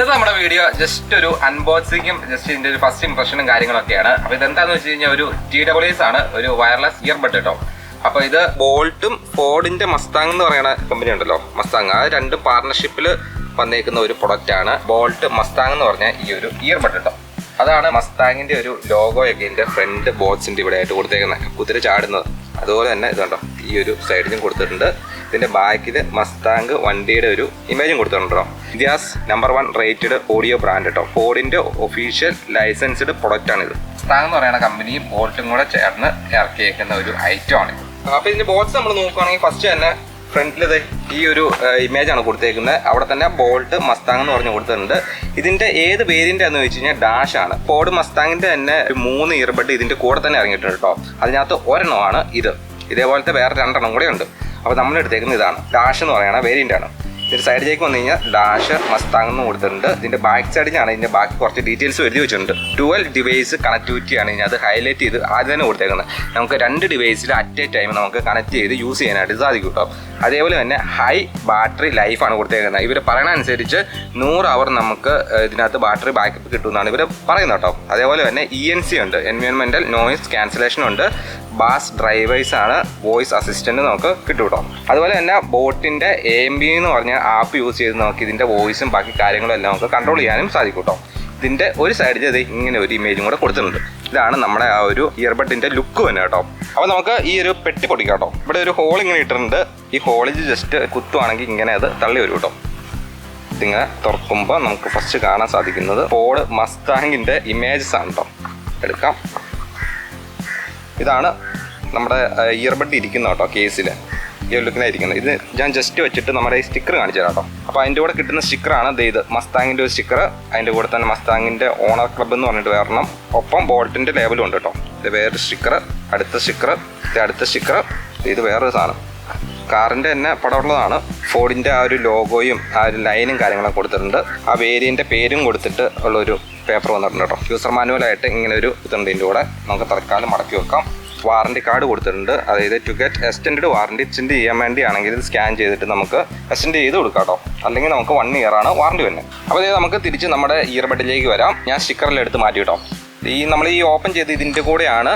നമ്മുടെ video just ഒരു അൺബോക്സിങ്ങും just ഇതിന്റെ ഒരു ഫസ്റ്റ് ഇംപ്രഷനും കാര്യങ്ങളൊക്കെയാണ്. അപ്പൊ ഇതെന്താന്ന് വെച്ച് കഴിഞ്ഞാൽ ഒരു TWS ആണ്, ഒരു വയർലെസ് ഇയർബഡ് കേട്ടോ. അപ്പൊ ഇത് ബോൾട്ടും ഫോർഡിന്റെ മസ്താങ് എന്ന് പറയുന്ന കമ്പനി ഉണ്ടല്ലോ, മസ്താങ്, ആ രണ്ട് പാർട്ണർഷിപ്പിൽ വന്നേക്കുന്ന ഒരു പ്രൊഡക്റ്റ് ആണ് ബോൾട്ട് മസ്താങ് എന്ന് പറഞ്ഞ ഈ ഒരു ഇയർബഡ് കേട്ടോ. അതാണ് മസ്താങ്ങിന്റെ ഒരു ലോഗോയൊക്കെ ഇതിന്റെ ഫ്രണ്ട് ബോക്സിന്റെ ഇവിടെ ആയിട്ട് കൊടുത്തേക്കുന്നത്, കുതിര ചാടുന്നത്. അതുപോലെ തന്നെ ഇതുണ്ടോ ഈ ഒരു സൈഡിലും കൊടുത്തിട്ടുണ്ട്. ഇതിന്റെ ബാക്കിൽ മസ്താങ് വണ്ടിയുടെ ഒരു ഇമേജും കൊടുത്തിട്ടുണ്ടോ. India's number 1 rated audio brand കേട്ടോ. ഫോർഡിന്റെ ഒഫീഷ്യൽ ലൈസൻസ്ഡ് പ്രൊഡക്റ്റ് ആണ് ഇത്. മസ്താങ് എന്ന് പറയുന്ന കമ്പനിയും ബോൾട്ടും കൂടെ ചേർന്ന് ഇറക്കിയേക്കുന്ന ഒരു ഐറ്റം ആണ്. അപ്പൊ ഇതിന്റെ ബോക്സ് നമ്മൾ നോക്കുകയാണെങ്കിൽ ഫസ്റ്റ് തന്നെ ഫ്രണ്ടിൽ ഈ ഒരു ഇമേജ് ആണ് കൊടുത്തേക്കുന്നത്. അവിടെ തന്നെ ബോൾട്ട് മസ്താങ് എന്ന് പറഞ്ഞ് കൊടുത്തിട്ടുണ്ട്. ഇതിന്റെ ഏത് വേരിയന്റ് ആണെന്ന് വെച്ച് കഴിഞ്ഞാൽ ഡാഷ് ആണ്. ഫോർഡ് മസ്താങ്ങിന്റെ തന്നെ 3 ഇയർബഡ് ഇതിന്റെ കൂടെ തന്നെ ഇറങ്ങിയിട്ടുണ്ട് കേട്ടോ. അതിനകത്ത് ഒരെണ്ണമാണ് ഇത്. ഇതേപോലത്തെ വേറെ 2 കൂടെ ഉണ്ട്. അപ്പോൾ നമ്മൾ എടുത്തേക്കുന്നത് ഇതാണ്, ഡാഷ് എന്ന് പറയുന്ന വേരിയന്റ് ആണ്. ഇതിന്റെ സൈഡിലേക്ക് വന്നു കഴിഞ്ഞാൽ ഡാഷ് മസ്താങ് എന്ന് കൊടുത്തിട്ടുണ്ട്. ഇതിന്റെ ബാക്ക് സൈഡിലാണ് ഇതിന്റെ ബാക്കി കുറച്ച് ഡീറ്റെയിൽസ് എഴുതി വെച്ചിട്ടുണ്ട്. 12 ഡിവൈസ് കണക്ടിവിറ്റി ആണ് അത് ഹൈലൈറ്റ് ചെയ്ത് ആദ്യം തന്നെ കൊടുത്തേക്കുന്നത്. നമുക്ക് 2 ഡിവൈസിൽ അറ്റ് എ ടൈം നമുക്ക് കണക്ട് ചെയ്ത് യൂസ് ചെയ്യാനായിട്ട് സാധിക്കും കേട്ടോ. അതേപോലെ തന്നെ ഹൈ ബാറ്ററി ലൈഫാണ് കൊടുത്തേക്കുന്നത്. ഇവർ പറയണ അനുസരിച്ച് 100 അവർ നമുക്ക് ഇതിനകത്ത് ബാറ്ററി ബാക്കപ്പ് കിട്ടുമെന്നാണ് ഇവർ പറയുന്നത് കേട്ടോ. അതേപോലെ തന്നെ ENC ഉണ്ട്, എൻവയോൺമെന്റൽ നോയിസ് ക്യാൻസലേഷൻ ഉണ്ട്. ബാസ് ഡ്രൈവേഴ്സ് ആണ്, വോയിസ് അസിസ്റ്റന്റ് നമുക്ക് കിട്ടും കേട്ടോ. അതുപോലെ തന്നെ ബോട്ടിന്റെ AMB എന്ന് പറഞ്ഞ ആപ്പ് യൂസ് ചെയ്ത് നമുക്ക് ഇതിന്റെ വോയിസും ബാക്കി കാര്യങ്ങളും എല്ലാം നമുക്ക് കൺട്രോൾ ചെയ്യാനും സാധിക്കും കേട്ടോ. ഇതിന്റെ ഒരു സൈഡിൽ ഇത് ഇങ്ങനെ ഒരു ഇമേജും കൂടെ കൊടുത്തിട്ടുണ്ട്. ഇതാണ് നമ്മുടെ ആ ഒരു ഇയർബഡിന്റെ ലുക്ക് തന്നെ കേട്ടോ. അപ്പോൾ നമുക്ക് ഈ ഒരു പെട്ടി പൊട്ടിക്കാം കേട്ടോ. ഇവിടെ ഒരു ഹോൾ ഇങ്ങനെ ഇട്ടിട്ടുണ്ട്. ഈ ഹോളിൽ ജസ്റ്റ് കുത്തുവാണെങ്കിൽ ഇങ്ങനെ അത് തള്ളി വരും കേട്ടോ. ഇതിങ്ങനെ തുറക്കുമ്പോൾ നമുക്ക് ഫസ്റ്റ് കാണാൻ സാധിക്കുന്നത് ഫോർഡ് മസ്താങ്ങിന്റെ ഇമേജസ് ആണ് കേട്ടോ. എടുക്കാം. ഇതാണ് നമ്മുടെ ഇയർബഡ് ഇരിക്കുന്നത് കേട്ടോ, കേസിൽ ഈ ലുക്കിനായിരിക്കുന്നത്. ഇത് ഞാൻ ജസ്റ്റ് വെച്ചിട്ട് നമ്മുടെ ഈ സ്റ്റിക്കർ കാണിച്ചു തരാം കേട്ടോ. അപ്പോൾ അതിൻ്റെ കൂടെ കിട്ടുന്ന സ്റ്റിക്കറാണ് ഇത്, മസ്താങ്ങിൻ്റെ ഒരു സ്റ്റിക്കർ. അതിൻ്റെ കൂടെ തന്നെ മസ്താങ്ങിൻ്റെ ഓണർ ക്ലബ്ബ് എന്ന് പറഞ്ഞിട്ട് വരണം. ഒപ്പം ബോൾട്ടിൻ്റെ ലേബലും ഉണ്ട് കേട്ടോ. ഇത് വേറൊരു സ്റ്റിക്കർ, അടുത്ത സ്റ്റിക്കർ, ഇത് അടുത്ത സ്റ്റിക്കർ, ഇത് വേറൊരു സാധനം. കാറിൻ്റെ തന്നെ പടമുള്ളതാണ്. ഫോർഡിൻ്റെ ആ ഒരു ലോഗോയും ആ ഒരു ലൈനും കാര്യങ്ങളൊക്കെ കൊടുത്തിട്ടുണ്ട്. ആ വേരിയൻ്റെ പേരും കൊടുത്തിട്ട് ഉള്ളൊരു പേപ്പർ വന്നിട്ടുണ്ട് കേട്ടോ. യൂസർ മാനുവലായിട്ട് ഇങ്ങനെ ഒരു ഇതുണ്ട്. ഇതിൻ്റെ കൂടെ നമുക്ക് തൽക്കാലം മടക്കി വെക്കാം. വാറണ്ടി കാർഡ് കൊടുത്തിട്ടുണ്ട്. അതായത് to get extend warranty extend ചെയ്യാൻ വേണ്ടി ആണെങ്കിൽ ഇത് സ്കാൻ ചെയ്തിട്ട് നമുക്ക് എക്സ്റ്റെൻഡ് ചെയ്ത് കൊടുക്കാം കേട്ടോ. അല്ലെങ്കിൽ നമുക്ക് 1 ഇയർ ആണ് വാറണ്ടി വരുന്നത്. അപ്പോൾ ഇത് നമുക്ക് തിരിച്ച് നമ്മുടെ ഇയർബഡിലേക്ക് വരാം. ഞാൻ സ്റ്റിക്കറിൽ എടുത്ത് മാറ്റി കേട്ടോ. നമ്മൾ ഈ ഓപ്പൺ ചെയ്ത് ഇതിൻ്റെ കൂടെയാണ്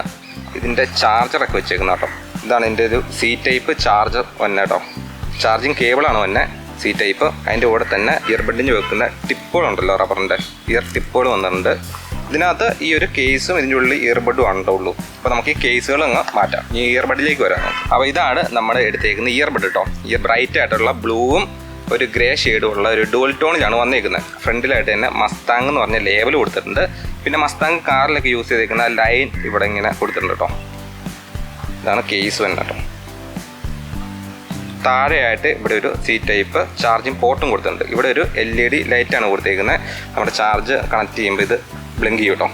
ഇതിൻ്റെ ചാർജറൊക്കെ വെച്ചേക്കുന്നത് കേട്ടോ. ഇതാണ് ഇതിൻ്റെ ഒരു C ടൈപ്പ് ചാർജർ വന്നെ കേട്ടോ. ചാർജിങ് കേബിളാണ് വന്നെ, C ടൈപ്പ്. അതിൻ്റെ കൂടെ തന്നെ ഇയർബഡിന് വെക്കുന്ന ടിപ്പുകളുണ്ടല്ലോ, റബ്ബറിൻ്റെ ഇയർ ടിപ്പുകൾ വന്നിട്ടുണ്ട്. ഇതിനകത്ത് ഈ ഒരു കേസും ഇതിൻ്റെ ഉള്ളിൽ ഇയർബഡും ആണുള്ളൂ. അപ്പോൾ നമുക്ക് ഈ കേസുകൾ അങ്ങ് മാറ്റാം. ഈ ഇയർബഡിലേക്ക് വരാം. അപ്പോൾ ഇതാണ് നമ്മുടെ എടുത്തേക്കുന്ന ഇയർബഡ് കേട്ടോ. ഈ ബ്രൈറ്റ് ആയിട്ടുള്ള ബ്ലൂവും ഒരു ഗ്രേ ഷെയ്ഡും ഉള്ള ഒരു ഡുവൽ ടോണിലാണ് വന്നേക്കുന്നത്. ഫ്രണ്ടിലായിട്ട് തന്നെ മസ്താങ് എന്ന് പറഞ്ഞ ലേബൽ കൊടുത്തിട്ടുണ്ട്. പിന്നെ മസ്താങ് കാറിലൊക്കെ യൂസ് ചെയ്തേക്കുന്ന ലൈൻ ഇവിടെ ഇങ്ങനെ കൊടുത്തിട്ടുണ്ട് കേട്ടോ. ഇതാണ് കേസ് തന്നെ കേട്ടോ. താഴെയായിട്ട് ഇവിടെ ഒരു C ടൈപ്പ് ചാർജിങ് പോർട്ടും കൊടുത്തിട്ടുണ്ട്. ഇവിടെ ഒരു LED ലൈറ്റാണ് കൊടുത്തേക്കുന്നത്. നമ്മുടെ ചാർജ് കണക്ട് ചെയ്യുമ്പോൾ ഇത് ബ്ലിങ്ക് ചെയ്യും കേട്ടോ.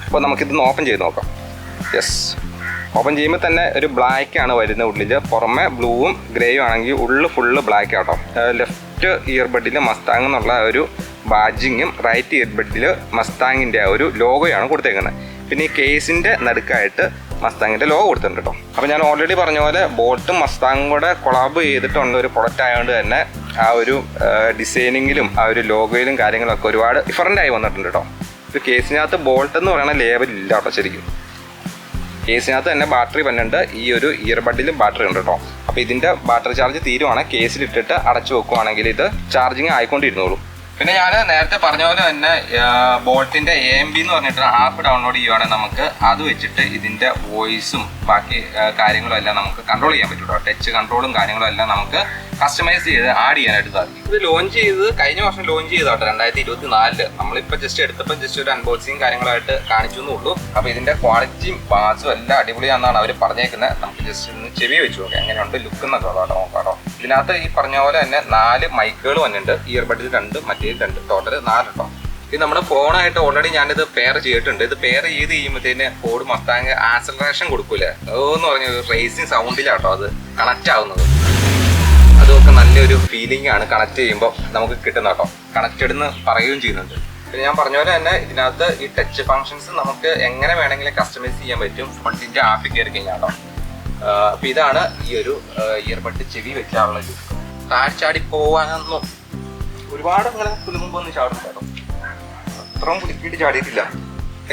അപ്പോൾ നമുക്കിതൊന്ന് ഓപ്പൺ ചെയ്ത് നോക്കാം. യെസ്, ഓപ്പൺ ചെയ്യുമ്പോൾ തന്നെ ഒരു ബ്ലാക്കാണ് വരുന്നത് ഉള്ളിൽ. പുറമെ ബ്ലൂവും ഗ്രേയും ആണെങ്കിൽ ഉള്ളിൽ ഫുള്ള് ബ്ലാക്ക് ആട്ടോ. ലെഫ്റ്റ് ഇയർബഡിൽ മസ്താങ് എന്നുള്ള ഒരു ബാഡ്ജിങ്ങും റൈറ്റ് ഇയർബഡിൽ മസ്താങ്ങിൻ്റെ ഒരു ലോഗോയാണ് കൊടുത്തേക്കുന്നത്. പിന്നെ ഈ കേസിൻ്റെ നടുക്കായിട്ട് മസ്താങ്ങിൻ്റെ ലോഗോ കൊടുത്തിട്ടുണ്ട് കേട്ടോ. അപ്പോൾ ഞാൻ ഓൾറെഡി പറഞ്ഞ പോലെ ബോൾട്ടും മസ്താങ്ങും കൂടെ കൊളാബ് ചെയ്തിട്ടുണ്ട് ഒരു പ്രൊഡക്റ്റ് ആയതുകൊണ്ട് തന്നെ ആ ഒരു ഡിസൈനിങ്ങിലും ആ ഒരു ലോഗോയിലും കാര്യങ്ങളൊക്കെ ഒരുപാട് ഡിഫറൻ്റ് ആയി വന്നിട്ടുണ്ട് കേട്ടോ. ഇപ്പോൾ കേസിനകത്ത് ബോൾട്ട് എന്ന് പറയുന്ന ലേബൽ ഇല്ല കേട്ടോ. ശരിക്കും കേസിനകത്ത് തന്നെ ബാറ്ററി വന്നിട്ടുണ്ട്. ഈ ഒരു ഇയർബഡിലും ബാറ്ററി ഉണ്ട് കേട്ടോ. അപ്പോൾ ഇതിൻ്റെ ബാറ്ററി ചാർജ് തീരുവാണ്. കേസിലിട്ടിട്ട് അടച്ചു വെക്കുവാണെങ്കിൽ ഇത് ചാർജിങ് ആയിക്കൊണ്ടിരുന്നോളൂ. പിന്നെ ഞാൻ നേരത്തെ പറഞ്ഞ പോലെ തന്നെ ബോൾട്ടിൻ്റെ AMB എന്ന് പറഞ്ഞിട്ട് ആപ്പ് ഡൗൺലോഡ് ചെയ്യുവാണെങ്കിൽ നമുക്ക് അത് വെച്ചിട്ട് ഇതിൻ്റെ വോയിസും ബാക്കി കാര്യങ്ങളും എല്ലാം നമുക്ക് കൺട്രോൾ ചെയ്യാൻ പറ്റും കേട്ടോ. ടച്ച് കൺട്രോളും കാര്യങ്ങളും എല്ലാം നമുക്ക് കസ്റ്റമൈസ് ചെയ്ത് ആഡ് ചെയ്യാനായിട്ട് സാധിക്കും. ഇത് ലോഞ്ച് ചെയ്ത് കഴിഞ്ഞ വർഷം ലോഞ്ച് ചെയ്തോട്ടെ 2024. നമ്മളിപ്പോൾ ജസ്റ്റ് എടുത്തപ്പോൾ ജസ്റ്റ് ഒരു അൺബോക്സിങ് കാര്യങ്ങളായിട്ട് കാണിച്ചു എന്നുള്ളൂ. അപ്പോൾ ഇതിൻ്റെ ക്വാളിറ്റിയും ബാസും എല്ലാം അടിപൊളിയാണെന്നാണ് അവർ പറഞ്ഞേക്കുന്നത്. നമുക്ക് ജസ്റ്റ് ഒന്ന് ചെവി വെച്ച് നോക്കാം എങ്ങനെയുണ്ട് ലുക്ക് എന്നൊക്കെ ഉള്ളൂ നോക്കാട്ടോ. ഇതിനകത്ത് ഈ പറഞ്ഞ പോലെ തന്നെ 4 മൈക്കുകൾ വന്നിട്ടുണ്ട്. ഇയർബഡിൽ 2, മറ്റേ 2, ടോട്ടൽ 4 കേട്ടോ. ഇത് നമ്മുടെ ഫോണായിട്ട് ഓൾറെഡി ഞാനിത് പെയർ ചെയ്തിട്ടുണ്ട്. ഇത് പെയർ ചെയ്ത് കഴിയുമ്പോഴത്തേന് ഫോർഡ് മസ്താങ് ആക്സലറേഷൻ കൊടുക്കൂലേ എന്ന് പറഞ്ഞ റേസിങ് സൗണ്ടിലാട്ടോ അത് കണക്റ്റ് ആവുന്നത്. അതുമൊക്കെ നല്ലൊരു ഫീലിംഗ് ആണ് കണക്ട് ചെയ്യുമ്പോൾ നമുക്ക് കിട്ടുന്ന കേട്ടോ. കണക്റ്റഡ് എന്ന് പറയുകയും ചെയ്യുന്നുണ്ട്. പിന്നെ ഞാൻ പറഞ്ഞ പോലെ തന്നെ ഇതിനകത്ത് ഈ ടച്ച് ഫങ്ഷൻസ് നമുക്ക് എങ്ങനെ വേണമെങ്കിലും കസ്റ്റമൈസ് ചെയ്യാൻ പറ്റും ഫോണിന്റെ ആപ്പിൽ കയറി കഴിഞ്ഞാൽ കേട്ടോ. അപ്പൊ ഇതാണ് ഈ ഒരു ഇയർബഡ് ചെവി വെക്കാനുള്ള ഒരു ചാടി പോവാനൊന്നും ഒരുപാട് ഇങ്ങനെ കുലുമ്പൊന്നും ചാടും കേട്ടോ. അത്രയും കുലുക്കിയിട്ട് ചാടിയിട്ടില്ല.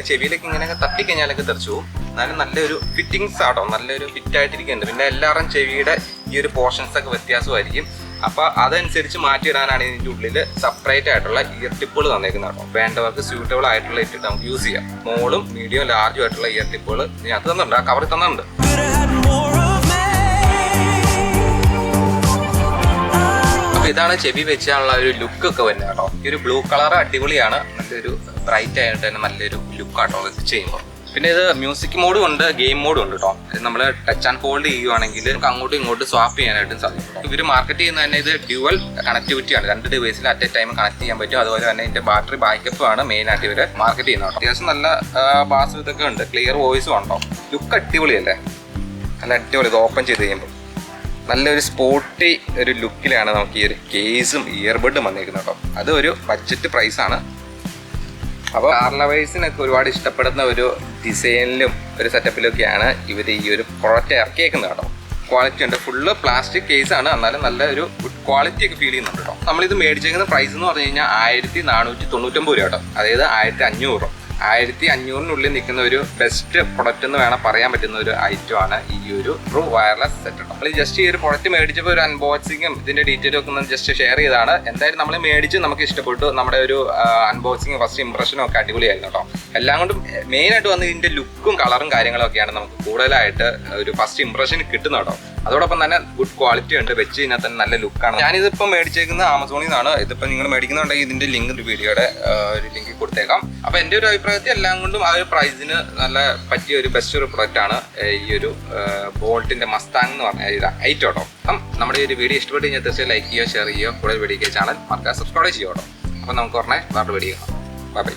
ചെവിയിലേക്ക് ഇങ്ങനെ തട്ടിക്കഴിഞ്ഞാലൊക്കെ തെറിച്ചു പോകും. എന്നാലും നല്ലൊരു ഫിറ്റിങ്സ് ആട്ടോ, നല്ലൊരു ഫിറ്റ് ആയിട്ടിരിക്കുന്നുണ്ട്. പിന്നെ എല്ലാവരും ചെവിയുടെ ഈ ഒരു പോർഷൻസ് ഒക്കെ വ്യത്യാസമായിരിക്കും. അപ്പൊ അതനുസരിച്ച് മാറ്റിയിടാനാണ് ഇതിന്റെ ഉള്ളിൽ സെപ്പറേറ്റ് ആയിട്ടുള്ള ഇയർ ടിപ്പുകൾ തന്നേക്കുന്നത് കേട്ടോ. വേണ്ടവർക്ക് സ്യൂട്ടബിൾ ആയിട്ടുള്ള ഇട്ടിട്ട് നമുക്ക് യൂസ് ചെയ്യാം. സ്മോളും മീഡിയം ലാർജും ആയിട്ടുള്ള ഇയർ ടിപ്പുകൾ ഇതിനകത്ത് തന്നിട്ടുണ്ട്, ആ കവറിൽ തന്നിട്ടുണ്ട്. അപ്പൊ ഇതാണ് ചെവി വെച്ചാലുള്ള ഒരു ലുക്ക് ഒക്കെ വരുന്നത് കേട്ടോ. ഈ ഒരു ബ്ലൂ കളർ അടിപൊളിയാണ്, നല്ലൊരു ബ്രൈറ്റ് ആയിട്ട് തന്നെ നല്ലൊരു ലുക്ക് ആട്ടോ ഇത് ചെയ്യുമ്പോൾ. പിന്നെ ഇത് മ്യൂസിക് മോഡും ഉണ്ട്, ഗെയിം മോഡും ഉണ്ട് കേട്ടോ. നമ്മൾ ടച്ച് ആൻഡ് ഹോൾഡ് ചെയ്യുവാണെങ്കിൽ നമുക്ക് അങ്ങോട്ടും ഇങ്ങോട്ടും സ്വാപ്പ് ചെയ്യാനായിട്ടും സാധിക്കും. ഇവർ മാർക്കറ്റ് ചെയ്യുന്ന തന്നെ ഇത് ഡ്യുവൽ കണക്ടിവിറ്റിയാണ്, 2 ഡിവൈസിൽ അറ്റ് എ ടൈം കണക്ട് ചെയ്യാൻ പറ്റും. അതുപോലെ തന്നെ ഇതിന്റെ ബാറ്ററി ബാക്കപ്പ് ആണ് മെയിൻ ആയിട്ട് ഇവർ മാർക്കറ്റ് ചെയ്യുന്നത് കേട്ടോ. അത്യാവശ്യം നല്ല ബാസ് ഇതൊക്കെ ഉണ്ട്, ക്ലിയർ വോയിസും ഉണ്ടോ. ലുക്ക് അടിപൊളിയല്ലേ, നല്ല അടിപൊളി. ഇത് ഓപ്പൺ ചെയ്ത് കഴിയുമ്പോൾ നല്ലൊരു സ്പോർട്ടി ഒരു ലുക്കിലാണ് നമുക്ക് ഈ ഒരു കേസും ഇയർബഡും വന്നിരിക്കുന്നത് കേട്ടോ. അത് ഒരു ബഡ്ജറ്റ് പ്രൈസാണ്. അപ്പോൾ കാർ ലവേഴ്സിനൊക്കെ ഒരുപാട് ഇഷ്ടപ്പെടുന്ന ഒരു ഡിസൈനിലും ഒരു സെറ്റപ്പിലൊക്കെയാണ് ഇവർ ഈ ഒരു പ്രോഡക്റ്റ് ഇറക്കിയേക്കുന്നത് കേട്ടോ. ക്വാളിറ്റി ഉണ്ട്, ഫുള്ള് പ്ലാസ്റ്റിക് കേസാണ്, എന്നാലും നല്ല ഒരു ഗുഡ് ക്വാളിറ്റി ഒക്കെ ഫീൽ ചെയ്യുന്നുണ്ട് കേട്ടോ. നമ്മളിത് മേടിച്ചേക്കുന്ന പ്രൈസ് എന്ന് പറഞ്ഞു കഴിഞ്ഞാൽ 1499 രൂപ കേട്ടോ. അതായത് 1500. 1500-നുള്ളിൽ നിൽക്കുന്ന ഒരു ബെസ്റ്റ് പ്രൊഡക്റ്റ് എന്ന് വേണം പറയാൻ പറ്റുന്ന ഒരു ഐറ്റം ആണ് ഈ ഒരു ട്രൂ വയർലെസ് സെറ്റ്. നമ്മൾ ജസ്റ്റ് ഈ ഒരു പ്രൊഡക്റ്റ് മേടിച്ചപ്പോൾ ഒരു അൺബോക്സിങ്ങും ഇതിന്റെ ഡീറ്റെയിലും ഒക്കെ ഒന്ന് ജസ്റ്റ് ഷെയർ ചെയ്താണ്. എന്തായാലും നമ്മൾ മേടിച്ച് നമുക്ക് ഇഷ്ടപ്പെട്ടു. നമ്മുടെ ഒരു അൺബോക്സിങ് ഫസ്റ്റ് ഇംപ്രഷനും ഒക്കെ അടിപൊളിയായിരുന്നു കേട്ടോ. എല്ലാം കൊണ്ടും മെയിൻ ആയിട്ട് വന്ന് ഇതിന്റെ ലുക്കും കളറും കാര്യങ്ങളും ഒക്കെയാണ് നമുക്ക് കൂടുതലായിട്ട് ഒരു ഫസ്റ്റ് ഇംപ്രഷൻ കിട്ടുന്നത് കേട്ടോ. അതോടൊപ്പം തന്നെ ഗുഡ് ക്വാളിറ്റി ഉണ്ട്, വെച്ച് കഴിഞ്ഞാൽ തന്നെ നല്ല ലുക്കാണ്. ഞാനിതിപ്പോൾ മേടിച്ചേക്കുന്നത് ആമസോണിൽ നിന്നാണ്. ഇതിപ്പോൾ നിങ്ങൾ മേടിക്കുന്നുണ്ടെങ്കിൽ ഇതിന്റെ ലിങ്ക് ഒരു വീഡിയോയുടെ ഒരു ലിങ്ക് കൊടുത്തേക്കാം. അപ്പോൾ എൻ്റെ ഒരു അഭിപ്രായത്തിൽ എല്ലാം കൊണ്ടും ആ ഒരു പ്രൈസിന് നല്ല പറ്റിയ ഒരു ബെസ്റ്റ് ഒരു പ്രൊഡക്റ്റ് ആണ് ഈ ഒരു ബോൾട്ടിന്റെ മസ്താങ് എന്ന് പറഞ്ഞ ഐറ്റം കേട്ടോ. അപ്പം നമ്മുടെ ഈ ഒരു വീഡിയോ ഇഷ്ടപ്പെട്ട് കഴിഞ്ഞാൽ തീർച്ചയായും ലൈക്ക് ചെയ്യുക, ഷെയർ ചെയ്യുക, കൂടുതൽ വീഡിയോ ചാനൽ മറക്കാതെ സബ്സ്ക്രൈബ് ചെയ്യുക കേട്ടോ. അപ്പം നമുക്ക് പറഞ്ഞാൽ വേറെ വീഡിയോ കാണാം. Bye bye.